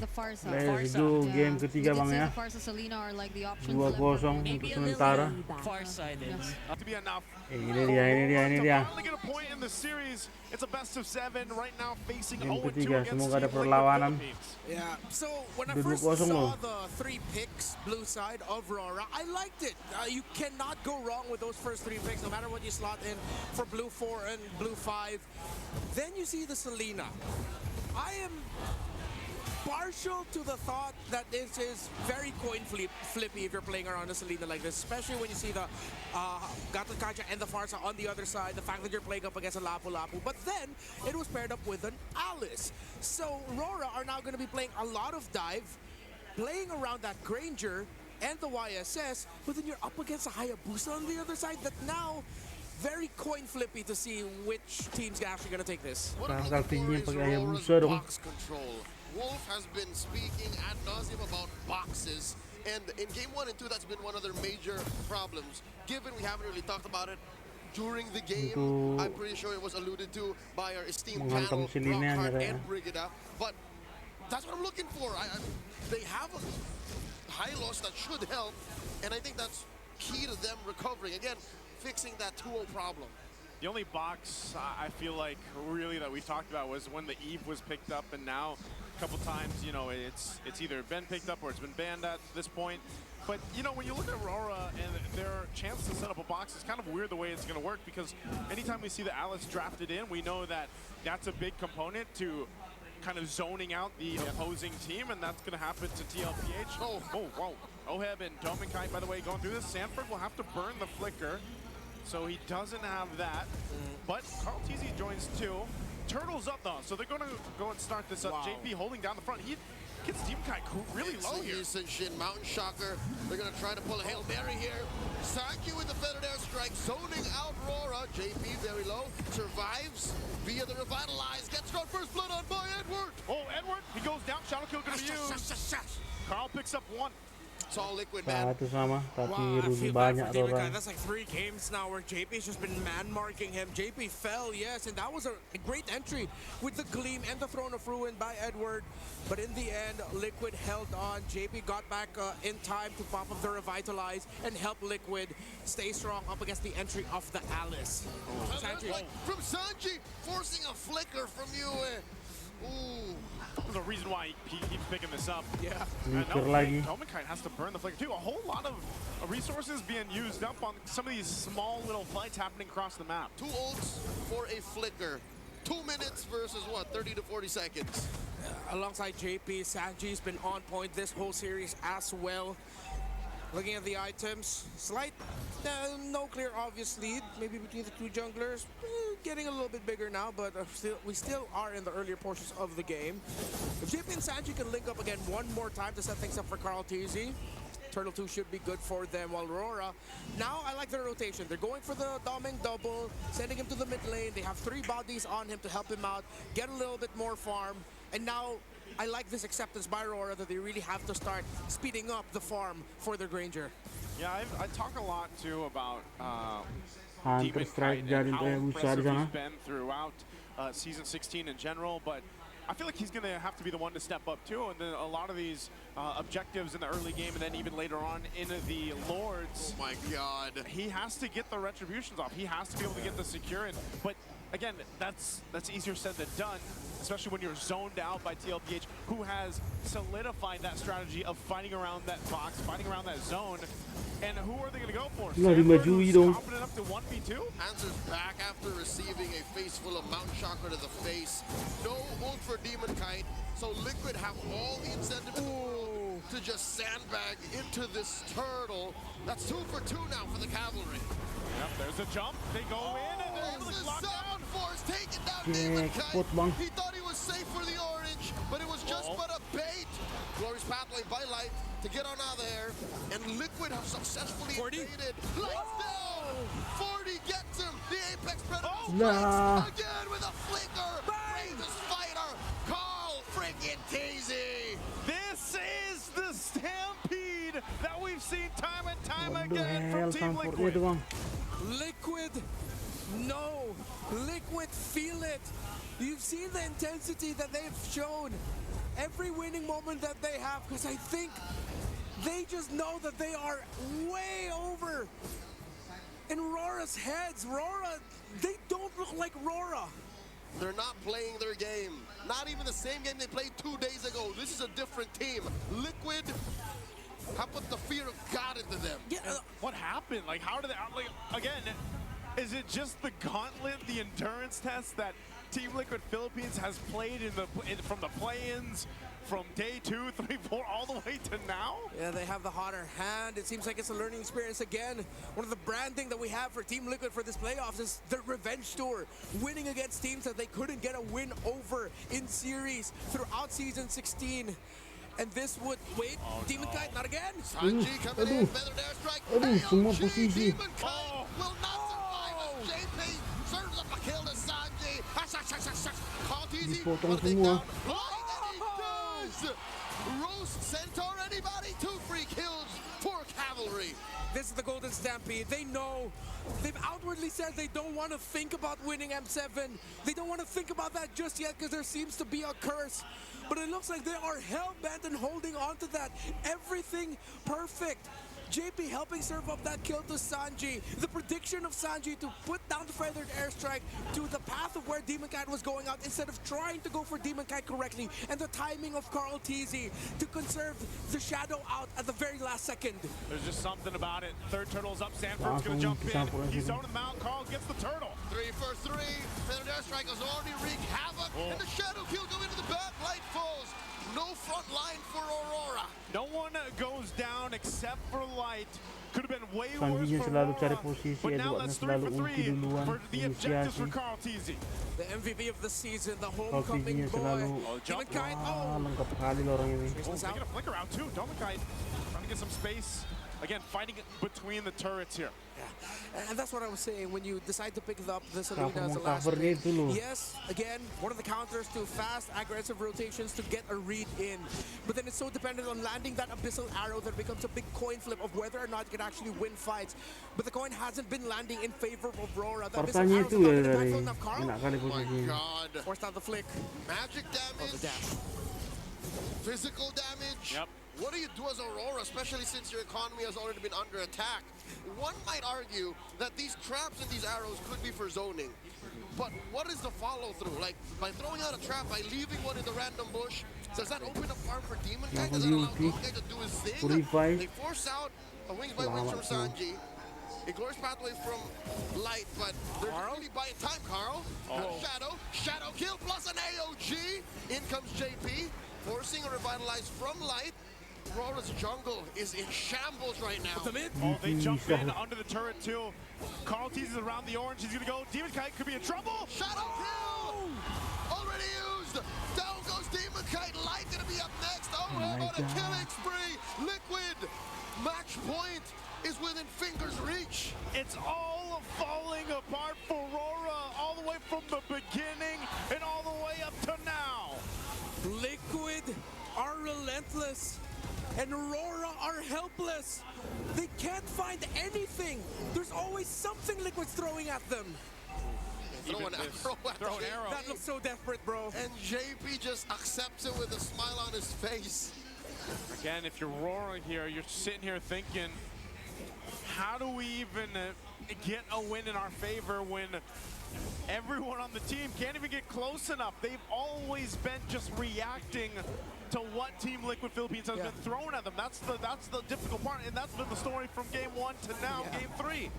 Let's go, game ketiga bang ya. 2-0 untuk sementara. Ini dia. Game ketiga, semoga ada perlawanan. Yeah, so when I 2-2 first loh. saw the 3 picks, blue side of Aurora, I liked it. You cannot go wrong with those first 3 picks, no matter what you slot in for blue 4 and blue 5. Then you see the Selena. I am partial to the thought that this is very coin flippy if you're playing around a Selena like this, especially when you see the Gatakaja and the Farsa on the other side, the fact that you're playing up against a Lapu Lapu. But then it was paired up with an Alice. So Aurora are now going to be playing a lot of dive, playing around that Granger and the YSS, but then you're up against a Hayabusa on the other side that now very coin flippy to see which team's actually going to take this. Kakak tingginya pakai Hayabusa dong. Wolf has been speaking ad nauseum about boxes, and in game 1 and 2, that's been one of their major problems. Given we haven't really talked about it during the game, I'm pretty sure it was alluded to by our esteemed panel, Rockhart and Brigida, but that's what I'm looking for. They have a high loss that should help, and I think that's key to them recovering. Again, fixing that 2-0 problem. The only box I feel like really that we talked about was when the Eve was picked up, and now a couple times, you know, it's either been picked up or it's been banned at this point. But, you know, when you look at Aurora and their chance to set up a box, it's kind of weird the way it's going to work, because anytime we see the Alice drafted in, we know that that's a big component to kind of zoning out the opposing team, and that's going to happen to TLPH. Oh, whoa. Oheb and Dominkite, by the way, going through this. Sanford will have to burn the flicker, so he doesn't have that. But Carl Teasy joins too. Turtle's up though, so they're going to go and start this up. JP holding down the front. He gets Dominkite really low here. Shin, Mountain Shocker. They're going to try to pull a Hail Mary here. Sanky with the feathered airstrike, zoning out Aurora. JP very low, survives via the Revitalize. Gets got first blood on by Edward. Oh, Edward, he goes down. Shadow Kill going to be used. Carl picks up 1. It's all Liquid, man. Satu sama, tapi I rugi feel bad banyak for orang. That's like 3 games now where JP's just been man-marking him. JP fell, yes, and that was a great entry with the Gleam and the Throne of Ruin by Edward. But in the end, Liquid held on. JP got back in time to pop up the Revitalize and help Liquid stay strong up against the entry of the Alice. Sanji. Like from Sanji, forcing a flicker from you. Ooh. There's a reason why he keeps picking this up. Yeah. Dominkite has to burn the flicker too. A whole lot of resources being used up on some of these small little fights happening across the map. 2 ults for a flicker. 2 minutes versus what, 30 to 40 seconds. Alongside JP, Sanji's been on point this whole series as well. Looking at the items, slight, no clear obvious lead, maybe between the 2 junglers. Getting a little bit bigger now, but we still are in the earlier portions of the game. If JP and Sanji can link up again one more time to set things up for Carl TZ, Turtle 2 should be good for them. While Aurora, now I like their rotation. They're going for the Doming double, sending him to the mid lane. They have 3 bodies on him to help him out, get a little bit more farm, and now I like this acceptance by Aurora that they really have to start speeding up the farm for their Granger. Yeah, I talk a lot too about Hunter strike dari Hayabusa di sana. He's been throughout season 16 in general, but I feel like he's going to have to be the one to step up too. And then a lot of these objectives in the early game, and then even later on in the Lords. Oh my God! He has to get the retributions off. He has to be able to get the secure in. But again, that's easier said than done, especially when you're zoned out by TLPH, who has solidified that strategy of fighting around that box, fighting around that zone. And who are they going to go for? Sanford, who's confident enough to 1v2? Answers back after receiving a face full of Mountain Chakra to the face. No ult for Dominkite, so Liquid have all the incentive in the world to just sandbag into this turtle. That's 2 for 2 now for the Cavalry. Yep, there's a jump. They go in and they're able to lock down. Force taking down Dominkite. He thought he was safe for the orange, but it was just but a bait. Glorious pathway by Light to get on out of there, and Liquid have successfully invaded. Lights down! 40 gets him! The Apex Predator again with a flicker! Bravest fighter, Carl freaking Teasy! This is the stampede that we've seen time and time again from Team Liquid. Liquid, no! Liquid feel it! You've seen the intensity that they've shown. every winning moment that they have, because I think they just know that they are way over in Rora's heads. Rora, they don't look like Rora. They're not playing their game. Not even the same game they played 2 days ago. This is a different team. Liquid have put the fear of God into them. Yeah, What happened? Like, how did they, like, again, is it just the gauntlet, the endurance test that Team Liquid Philippines has played from the play-ins, from day 2, 3, 4, all the way to now? yeah, they have the hotter hand. It seems like it's a learning experience again. One of the branding that we have for Team Liquid for this playoffs is the revenge tour, winning against teams that they couldn't get a win over in series throughout season 16. And this would, wait, Demon Kite, not again. Sanji coming in, feathered airstrike. semua AOG, posisi. Demon Kite will not survive as JP serves up a kill to Sanji. Caught easy, Dipotong but they semua. down. And he does! Roast Centaur, anybody? 2 free kills for Cavalry. This is the Golden Stampede. They know, they've outwardly said they don't want to think about winning M7. They don't want to think about that just yet because there seems to be a curse. But it looks like they are hell-bent and holding on to that. Everything perfect. JP helping serve up that kill to Sanji. The prediction of Sanji to put down the feathered airstrike to the path of where Demon Kite was going out instead of trying to go for Demon Kite correctly. And the timing of Carl TZ to conserve the shadow out at the very last second. There's just something about it. Third turtle's up. Sanford's going to jump in. He's zoning them out. Carl gets the turtle. 3 for 3. Feathered airstrike has already wreaked havoc. And the shadow kill go into the back. Light falls. No front line for Aurora. No one goes down except for Light. Could have been way Sanjinya worse for selalu cari Aurora. posisi, But now Edwardnya that's 3 selalu for ulti 3 duluan, for the objectives for inisiasi. Carl TZ. The MVP of the season, the Kalau homecoming TZ-nya boy. selalu, Demon Kite, wah, lengkap sekali loh orang ini. Oh, taking a flicker out too. Domikite trying to get some space. Again, fighting between the turrets here. Yeah. And that's what I was saying when you decide to pick up the Selena as the last Covernya pick. itu loh. Yes, again, one of the counters to fast, aggressive rotations to get a read in. But then it's so dependent on landing that abyssal arrow that becomes a big coin flip of whether or not you can actually win fights. But the coin hasn't been landing in favor of Aurora. The abyssal Portanya arrow's itu not ya been dari impactful enough. Carl enak kali Oh my posisinya. God. forced out the flick. Magic Oh, the damage. dash. Physical damage. Yep. What do you do as Aurora, especially since your economy has already been under attack? One might argue that these traps and these arrows could be for zoning. But what is the follow-through? Like, by throwing out a trap, by leaving one in the random bush, does that open up farm for Demon Kite? Does that allow Demon Kite to do his thing? Purify. They force out a wings by wings from Sanji. A glorious pathway from Light, but they're really buying time, Carl. Shadow kill plus an AOG. In comes JP, forcing a revitalize from Light. Aurora's jungle is in shambles right now. The mid. Oh, they jump in under the turret too. Carl teases around the orange. He's going to go. Demon Kite could be in trouble. Shadow kill! Already used! Down goes Demon Kite. Light gonna be up next. Oh, how about a killing spree? Liquid! Match point is within fingers reach. It's all falling apart for Aurora all the way from the beginning and all the way up to now. Liquid are relentless. And Aurora are helpless. They can't find anything. There's always something Liquid's throwing at them. Throw an arrow at Throw an JP. arrow. That looks so desperate, bro. And JP just accepts it with a smile on his face. Again, if you're Aurora here, you're sitting here thinking, how do we even get a win in our favor when everyone on the team can't even get close enough? They've always been just reacting to what Team Liquid Philippines has been thrown at them. That's the difficult part, and that's been the story from game 1 to now, game 3.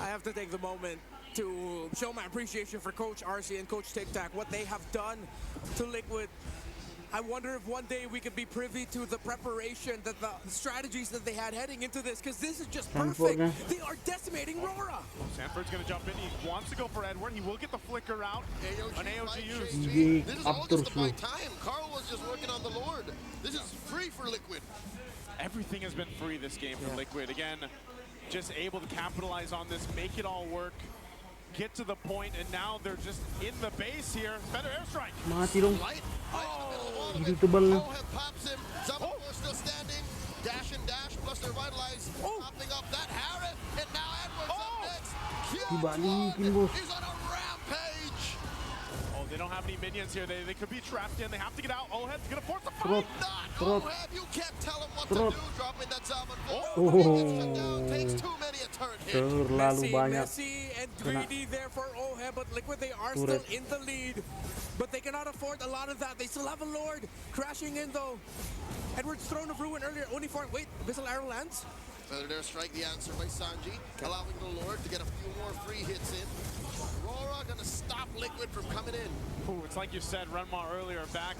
I have to take the moment to show my appreciation for Coach RC and Coach Tic Tac, what they have done to Liquid. I wonder if one day we could be privy to the preparation, that the strategies that they had heading into this, because this is just perfect. They are decimating Aurora. Sanford's going to jump in. He wants to go for Edward. He will get the flicker out. An AOG used. JP This is all just to up buy terus time. Carl was just working on the Lord. This is free for Liquid. Everything has been free this game for Liquid. Again, just able to capitalize on this, make it all work, get to the point, and now they're just in the base here. Better airstrike. mati dong. Light, right in the middle of all of Itu it. tebal. Coalhead pops him. Zamapo still standing. Dash and dash plus their vitalize. Popping up that Harris. And now Edwards up next. Dibalikin, bos. He's on a rampage. Oh, They don't have any minions here. They could be trapped in. They have to get out. Oheb's gonna force the Trot, fight. Not trot. Oheb, you can't tell him what Trot. to do. Dropping that Zaman Oh. gets shut down. Takes too many a turn hit. Terlalu banyak. Messy and Kena. greedy there for Oheb, but Liquid, they are Turret. still in the lead. But they cannot afford a lot of that. They still have a Lord crashing in though. Edward's Throne of Ruin earlier, only for, wait, Abyssal Arrow lands? Feather Dare Strike, the answer by Sanji, allowing the Lord to get a few more free hits in. Aurora gonna stop Liquid from coming in. Ooh, it's like you said, Renmar earlier, back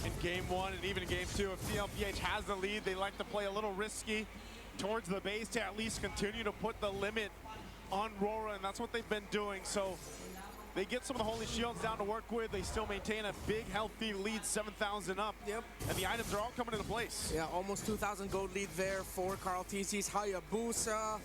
in game 1 and even in game 2. If CLPH has the lead, they like to play a little risky towards the base to at least continue to put the limit on Rora, and that's what they've been doing. So they get some of the Holy Shields down to work with. They still maintain a big, healthy lead, 7,000 up. Yep. And the items are all coming into place. Yeah, almost 2,000 gold lead there for Carl TC's Hayabusa.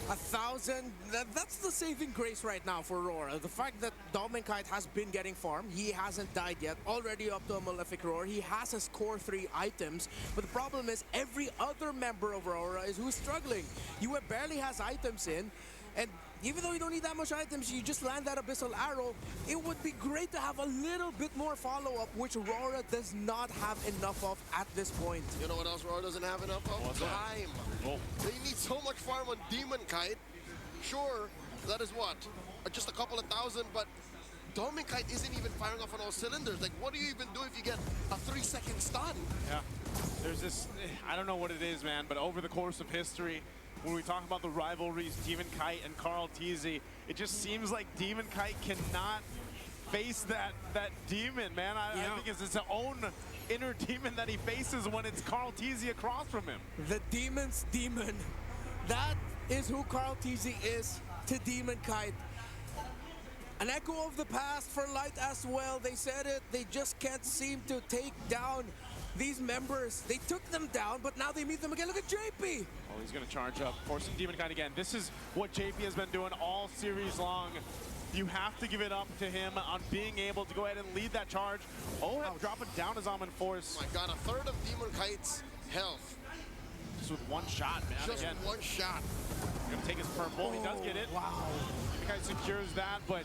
1,000, that's the saving grace right now for Aurora. The fact that Dominkite has been getting farmed, he hasn't died yet, already up to a Malefic Roar. He has his core 3 items, but the problem is every other member of Aurora is who's struggling. UA barely has items in, and even though you don't need that much items, you just land that Abyssal Arrow. It would be great to have a little bit more follow-up, which Aurora does not have enough of at this point. You know what else Aurora doesn't have enough of? What's that? Time. Oh. They need so much farm on Demon Kite. Sure, that is what? Just a couple of thousand, but Dominkite isn't even firing off on all cylinders. Like, what do you even do if you get a 3-second stun? Yeah, there's this, I don't know what it is, man, but over the course of history, when we talk about the rivalries, Demon Kite and Carl TZ, it just seems like Demon Kite cannot face that demon, man. I think it's his own inner demon that he faces when it's Carl TZ across from him. The demon's demon. That is who Carl TZ is to Demon Kite. An echo of the past for Light as well. They said it, they just can't seem to take down these members. They took them down, but now they meet them again. Look at JP. Oh, he's going to charge up, forcing Demon Kite again. This is what JP has been doing all series long. You have to give it up to him on being able to go ahead and lead that charge. Oheb dropping down his Almond Force. Oh my god, a third of Demon Kite's health. Just with one shot, man. Just Again, one shot. going to take his purple. He does get it. Wow. Demon Kite secures that, but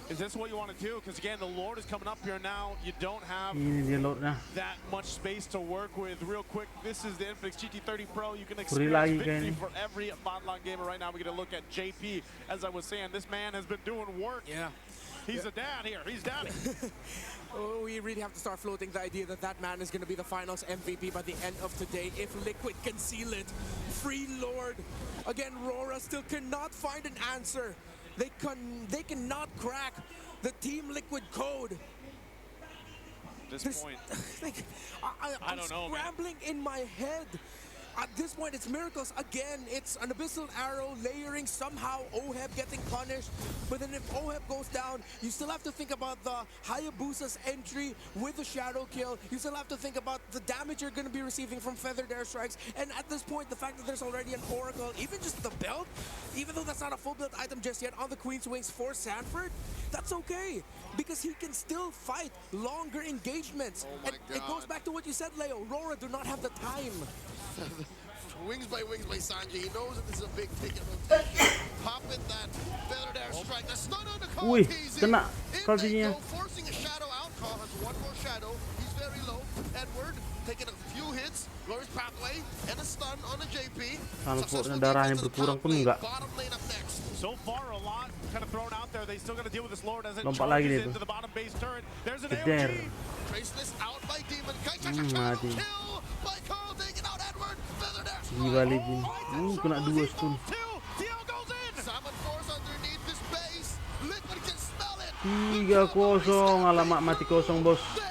is this what you want to do? Because again, the Lord is coming up here now. You don't have Ini dia Lordnya. that much space to work with. Real quick, this is the Infinix GT30 Pro. You can Free experience lagi victory kayaknya. for every bottom gamer right now. We get a look at JP. As I was saying, this man has been doing work. Yeah. He's a dad here. He's daddy. Oh, we really have to start floating the idea that that man is going to be the finals MVP by the end of today if Liquid can seal it. Free Lord. Again, Rora still cannot find an answer. They cannot crack the Team Liquid code. At this point, Like, I I'm don't know, man. scrambling in my head. At this point, it's miracles. Again, it's an Abyssal Arrow layering, somehow Oheb getting punished. But then if Oheb goes down, you still have to think about the Hayabusa's entry with the Shadow Kill. You still have to think about the damage you're going to be receiving from Feathered Airstrikes. And at this point, the fact that there's already an Oracle, even just the belt, even though that's not a full build item just yet on the Queen's Wings for Sanford, that's okay. Because he can still fight longer engagements. Oh my And it goes God. back to what you said, Leo. Rora do not have the time. Wings by Sanji. He knows that this is a big ticket rotation. Popping that Feathered Airstrike. The stun on the Carl Wih, TZ. kena In Carl they TZ-nya. go, forcing a shadow out. Carl has one more shadow. He's very low. Edward taking a few hits. Glorious Pathway and a stun on the JP. Kalau Successful darahnya defense to the berkurang top pun lane. enggak. Bottom lane up next. so far a lot kind of thrown out there. They still got to deal with this Lord as it Lompat lagi charges dia into tuh. the bottom base turret. There's an Kejar. AOG. Traceless out by Demon Kite. Shadow mati. kill by Carl taking out Edward. Feathered Gila Airstrike. Legend. Kena 2 stun. Dio goes in. Salmon Force underneath this base. Liquid can smell it. 3-0. Alamak, mati kosong bos. There